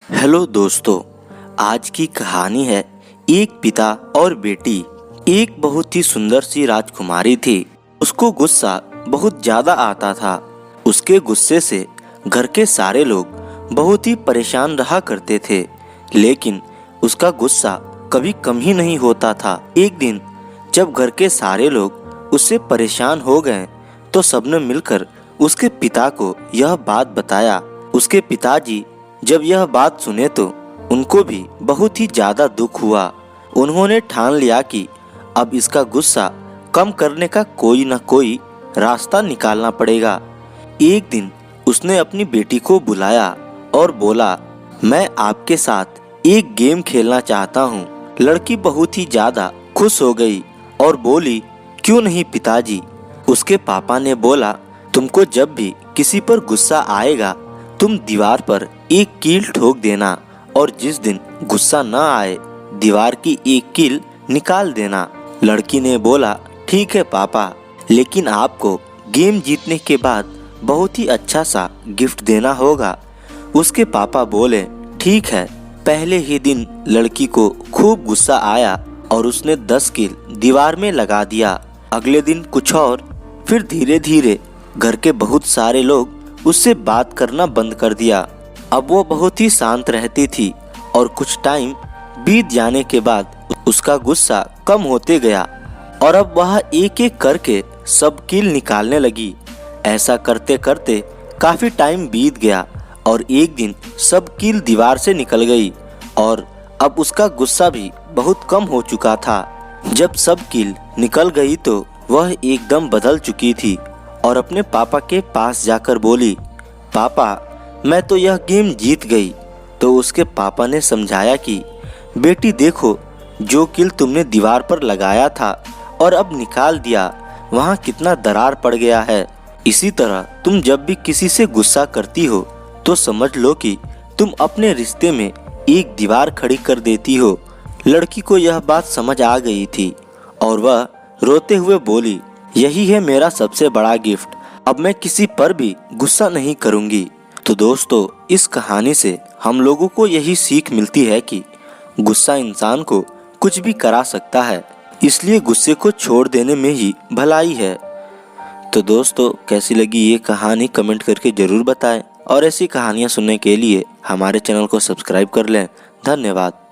Hello दोस्तों, आज की कहानी है एक पिता और बेटी। एक बहुत ही सुंदर सी राजकुमारी थी। उसको गुस्सा बहुत ज्यादा आता था। उसके गुस्से से घर के सारे लोग बहुत ही परेशान रहा करते थे, लेकिन उसका गुस्सा कभी कम ही नहीं होता था। एक दिन जब घर के सारे लोग उससे परेशान हो गए तो सबने मिलकर उसके पिता को यह बात बताया। उसके पिताजी जब यह बात सुने तो उनको भी बहुत ही ज्यादा दुख हुआ। उन्होंने ठान लिया कि अब इसका गुस्सा कम करने का कोई न कोई रास्ता निकालना पड़ेगा। एक दिन उसने अपनी बेटी को बुलाया और बोला, मैं आपके साथ एक गेम खेलना चाहता हूँ। लड़की बहुत ही ज्यादा खुश हो गई और बोली, क्यों नहीं पिताजी। उसके पापा ने बोला, तुमको जब भी किसी पर गुस्सा आएगा तुम दीवार पर एक कील ठोक देना और जिस दिन गुस्सा न आए दीवार की एक कील निकाल देना। लड़की ने बोला, ठीक है पापा, लेकिन आपको गेम जीतने के बाद बहुत ही अच्छा सा गिफ्ट देना होगा। उसके पापा बोले, ठीक है। पहले ही दिन लड़की को खूब गुस्सा आया और उसने 10 कील दीवार में लगा दिया। अगले दिन कुछ और, फिर धीरे धीरे घर के बहुत सारे लोग उससे बात करना बंद कर दिया। अब वो बहुत ही शांत रहती थी और कुछ टाइम बीत जाने के बाद उसका गुस्सा कम होते गया और अब वह एक एक करके सब कील निकालने लगी। ऐसा करते करते काफी टाइम बीत गया और एक दिन सब कील दीवार से निकल गई और अब उसका गुस्सा भी बहुत कम हो चुका था। जब सब कील निकल गई तो वह एकदम बदल चुकी थी और अपने पापा के पास जाकर बोली, पापा मैं तो यह गेम जीत गई। तो उसके पापा ने समझाया कि बेटी देखो, जो कील तुमने दीवार पर लगाया था और अब निकाल दिया वहाँ कितना दरार पड़ गया है। इसी तरह तुम जब भी किसी से गुस्सा करती हो तो समझ लो कि तुम अपने रिश्ते में एक दीवार खड़ी कर देती हो। लड़की को यह बात समझ आ गई थी और वह रोते हुए बोली, यही है मेरा सबसे बड़ा गिफ्ट, अब मैं किसी पर भी गुस्सा नहीं करूंगी। तो दोस्तों, इस कहानी से हम लोगों को यही सीख मिलती है कि गुस्सा इंसान को कुछ भी करा सकता है, इसलिए गुस्से को छोड़ देने में ही भलाई है। तो दोस्तों, कैसी लगी ये कहानी कमेंट करके जरूर बताएं और ऐसी कहानियाँ सुनने के लिए हमारे चैनल को सब्सक्राइब कर लें। धन्यवाद।